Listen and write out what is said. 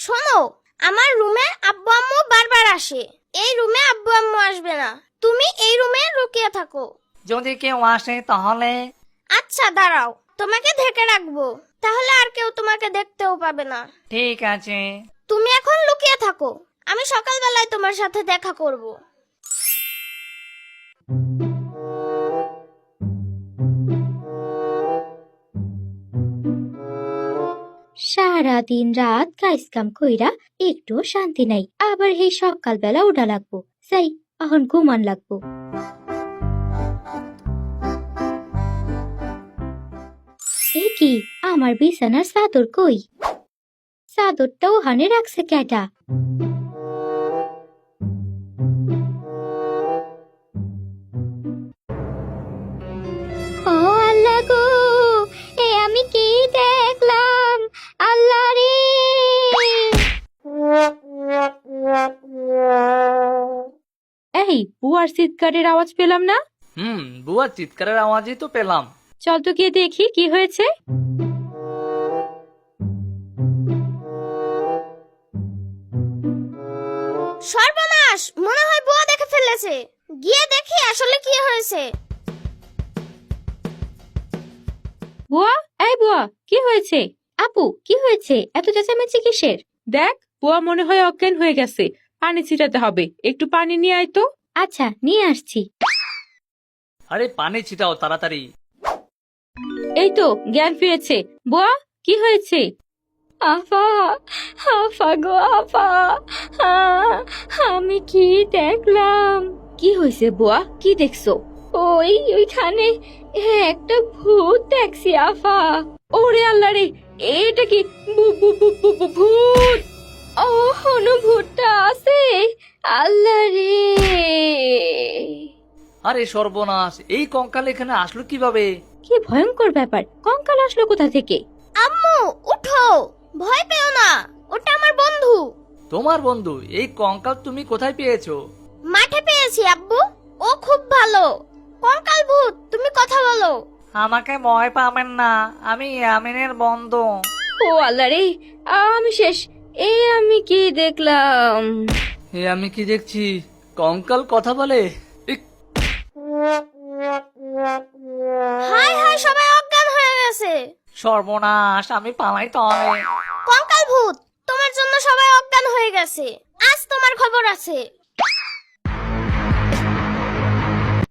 শোনো, আমার রুমে আব্বু আম্মু বারবার আসে। এই রুমে আব্বু আম্মু আসবে না। তুমি এই রুমে লুকিয়ে থাকো। যদি কেউ আসে তাহলে? আচ্ছা দাঁড়াও, তোমাকে ঢেকে রাখবো, তাহলে আর কেউ তোমাকে দেখতেও পাবে না। ঠিক আছে। তুমি এখন লুকিয়ে থাকো, আমি সকালবেলায় তোমার সাথে দেখা করব। সারাদিন রাত কাজ কাম কইরা একটু শান্তি নাই, আবার এই সকালবেলা উঠা লাগবো। যাই, এখন ঘুমান লাগবো। এই কি, আমার বিছানার চাদর কই? চাদরটা ওখানে রাখছে কেডা? ও আল্লাহ গো, এ আমি কি দেখলাম? আল্লাহ রে! এই বুয়ার চিৎকারের আওয়াজ পেলাম না। বুয়ার চিৎকারের আওয়াজই তো পেলাম। চল তো গিয়ে দেখি কি হয়েছে। সর্বনাশ, মনে হয় বুয়া দেখে ফেলেছে। গিয়ে দেখি আসলে কি হয়েছে। বুয়া, এই বুয়া, কি হয়েছে? আপু, কি হয়েছে? এত চেঁচামেচি কিসের? দেখ, বুয়া মনে হয় অজ্ঞান হয়ে গেছে। পানি ছিটাতে হবে, একটু পানি নিয়ে আয় তো। আচ্ছা, নিয়ে আসছি। আরে পানি ছিটাও তাড়াতাড়ি। এই তো জ্ঞান ফিরেছে। বুয়া, কি হয়েছে? আফা, আফা গো আফা, আমি কি দেখলাম? কি হয়েছে বুয়া, কি দেখছো? ওইখানে একটা ভূত দেখছি আফা। ওরে আল্লাহ রে, এটা কি ভূত? ও হনু ভূতটা আছে। আল্লাহ রে! আরে সর্বনাশ, এই কঙ্কাল এখানে আসলো কিভাবে? কি ভয়ঙ্কর ব্যাপার! কঙ্কাল আসলো কোথা থেকে? আম্মু উঠো, ভয় পেও না, ওটা আমার বন্ধু। তোমার বন্ধু? এই কঙ্কাল তুমি কোথায় পেয়েছো? মাঠে পেয়েছি আব্বু, ও খুব ভালো। কঙ্কাল ভূত, তুমি কথা বলো। আমাকে ভয় পাবেন না, আমি ইয়ামিনের বন্ধু। ও আল্লাহ রে, আমি শেষ। আমি কি দেখলাম? আমি কি দেখছি? কঙ্কাল কথা বলে? ইক, হায় হায়, সবাই অজ্ঞান হয়ে গেছে। সর্বনাশ, আমি পালাই তবে। কঙ্কাল ভূত, তোমার জন্য সবাই অজ্ঞান হয়ে গেছে। আজ তোমার খবর আছে।